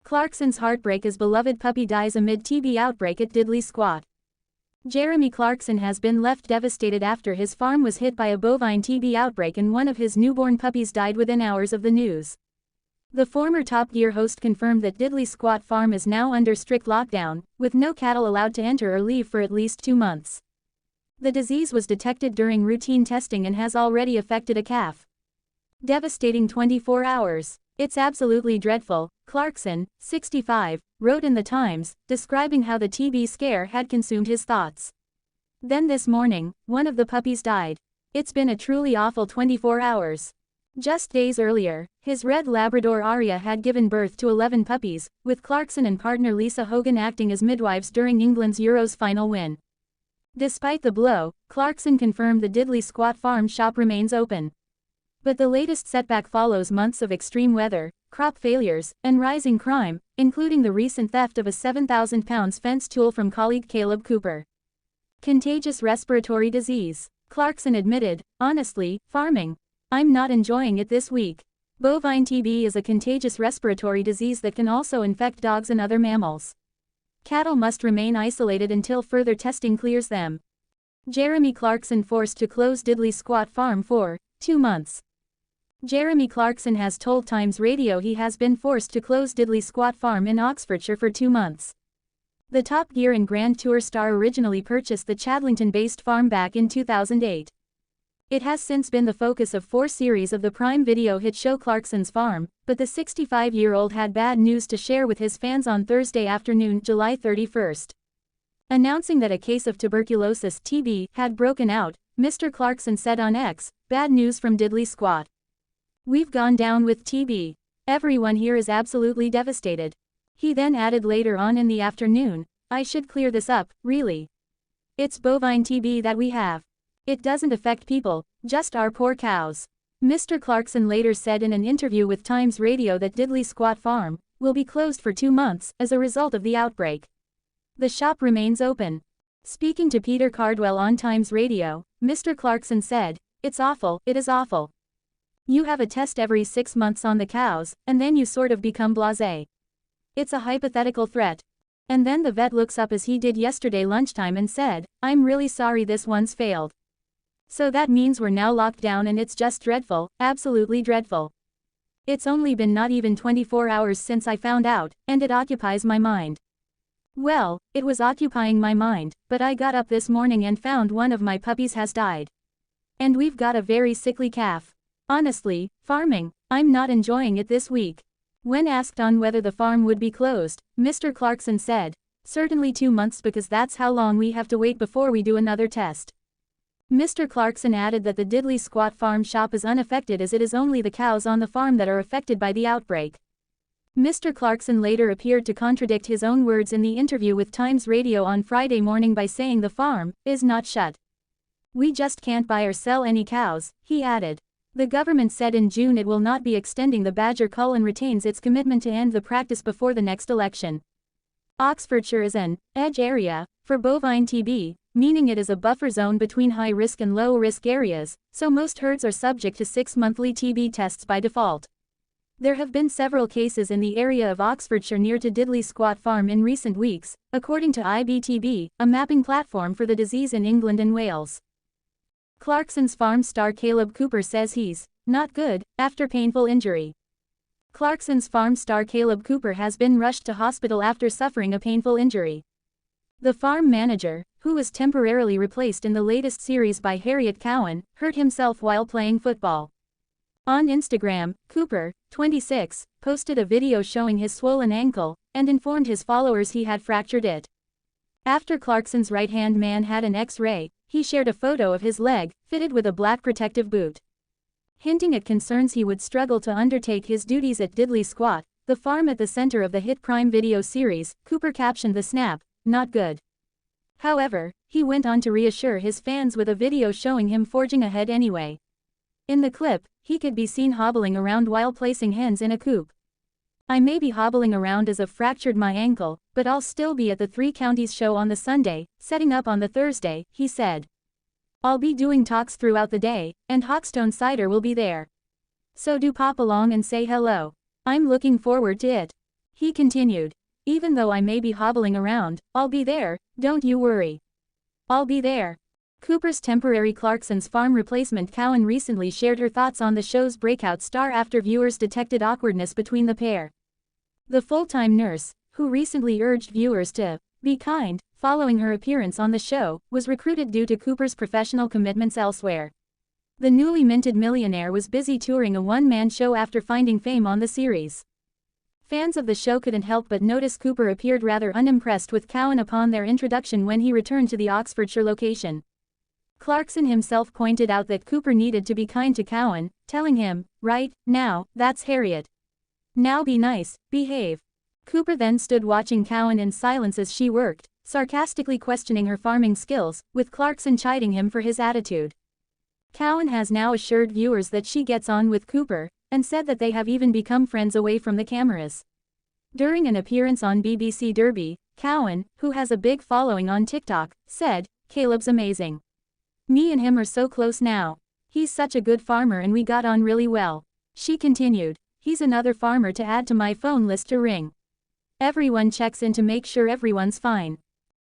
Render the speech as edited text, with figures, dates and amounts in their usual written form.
Clarkson's heartbreak as beloved puppy dies amid TB outbreak at Diddley Squat. Jeremy Clarkson has been left devastated after his farm was hit by a bovine TB outbreak and one of his newborn puppies died within hours of the news. The former Top Gear host confirmed that Diddley Squat Farm is now under strict lockdown, with no cattle allowed to enter or leave for at least 2 months. The disease was detected during routine testing and has already affected a calf. Devastating 24 hours. It's absolutely dreadful, Clarkson, 65, wrote in the Times, describing how the TB scare had consumed his thoughts. Then this morning, one of the puppies died. It's been a truly awful 24 hours. Just days earlier, his red Labrador Arya had given birth to 11 puppies, with Clarkson and partner Lisa Hogan acting as midwives during England's Euros final win. Despite the blow, Clarkson confirmed the Diddley Squat Farm shop remains open. But the latest setback follows months of extreme weather, crop failures, and rising crime, including the recent theft of a £7,000 fence tool from colleague Caleb Cooper. Contagious respiratory disease. Clarkson admitted, honestly, farming. I'm not enjoying it this week. Bovine TB is a contagious respiratory disease that can also infect dogs and other mammals. Cattle must remain isolated until further testing clears them. Jeremy Clarkson forced to close Diddley Squat Farm for 2 months. Jeremy Clarkson has told Times Radio he has been forced to close Diddley Squat Farm in Oxfordshire for 2 months. The Top Gear and Grand Tour star originally purchased the Chadlington-based farm back in 2008. It has since been the focus of 4 series of the Prime Video hit show Clarkson's Farm, but the 65-year-old had bad news to share with his fans on Thursday afternoon, July 31st. Announcing that a case of tuberculosis (TB) had broken out, Mr. Clarkson said on X, "Bad news from Diddley Squat. We've gone down with TB. Everyone here is absolutely devastated." He then added later on in the afternoon, "I should clear this up, really. It's bovine TB that we have. It doesn't affect people, just our poor cows." Mr. Clarkson later said in an interview with Times Radio that Diddley Squat Farm will be closed for 2 months as a result of the outbreak. The shop remains open. Speaking to Peter Cardwell on Times Radio, Mr. Clarkson said, "It's awful, it is awful. You have a test every 6 months on the cows, and then you sort of become blasé. It's a hypothetical threat. And then the vet looks up as he did yesterday lunchtime and said, 'I'm really sorry this one's failed. So that means we're now locked down and it's just dreadful, absolutely dreadful. It's only been not even 24 hours since I found out, and it occupies my mind.' Well, it was occupying my mind, but I got up this morning and found one of my puppies has died. And we've got a very sickly calf. Honestly, farming, I'm not enjoying it this week." When asked on whether the farm would be closed, Mr. Clarkson said, "Certainly 2 months because that's how long we have to wait before we do another test." Mr. Clarkson added that the Diddley Squat Farm shop is unaffected as it is only the cows on the farm that are affected by the outbreak. Mr. Clarkson later appeared to contradict his own words in the interview with Times Radio on Friday morning by saying the farm is not shut. "We just can't buy or sell any cows," he added. The government said in June it will not be extending the badger cull and retains its commitment to end the practice before the next election. Oxfordshire is an edge area for bovine TB, meaning it is a buffer zone between high-risk and low-risk areas, so most herds are subject to 6 monthly TB tests by default. There have been several cases in the area of Oxfordshire near to Diddley Squat Farm in recent weeks, according to IBTB, a mapping platform for the disease in England and Wales. Clarkson's farm star Caleb Cooper says he's not good after painful injury. Clarkson's farm star Caleb Cooper has been rushed to hospital after suffering a painful injury. The farm manager, who was temporarily replaced in the latest series by Harriet Cowan, hurt himself while playing football. On Instagram, Cooper, 26, posted a video showing his swollen ankle, and informed his followers he had fractured it. After Clarkson's right-hand man had an X-ray, he shared a photo of his leg, fitted with a black protective boot. Hinting at concerns he would struggle to undertake his duties at Diddley Squat, the farm at the center of the hit Prime Video series, Cooper captioned the snap, "Not good." However, he went on to reassure his fans with a video showing him forging ahead anyway. In the clip, he could be seen hobbling around while placing hens in a coop. "I may be hobbling around as I've fractured my ankle, but I'll still be at the Three Counties show on the Sunday, setting up on the Thursday," he said. "I'll be doing talks throughout the day, and Hawkstone Cider will be there. So do pop along and say hello. I'm looking forward to it." He continued. Even though I may be hobbling around, I'll be there, don't you worry. I'll be there. Cooper's temporary Clarkson's farm replacement Cowan recently shared her thoughts on the show's breakout star after viewers detected awkwardness between the pair. The full-time nurse, who recently urged viewers to be kind, following her appearance on the show, was recruited due to Cooper's professional commitments elsewhere. The newly minted millionaire was busy touring a one-man show after finding fame on the series. Fans of the show couldn't help but notice Cooper appeared rather unimpressed with Cowan upon their introduction when he returned to the Oxfordshire location. Clarkson himself pointed out that Cooper needed to be kind to Cowan, telling him, "Right, now, that's Harriet. Now be nice, behave." Cooper then stood watching Cowan in silence as she worked, sarcastically questioning her farming skills, with Clarkson chiding him for his attitude. Cowan has now assured viewers that she gets on with Cooper, and said that they have even become friends away from the cameras. During an appearance on BBC Derby, Cowan, who has a big following on TikTok, said, "Caleb's amazing. Me and him are so close now. He's such a good farmer and we got on really well." She continued, "He's another farmer to add to my phone list to ring. Everyone checks in to make sure everyone's fine."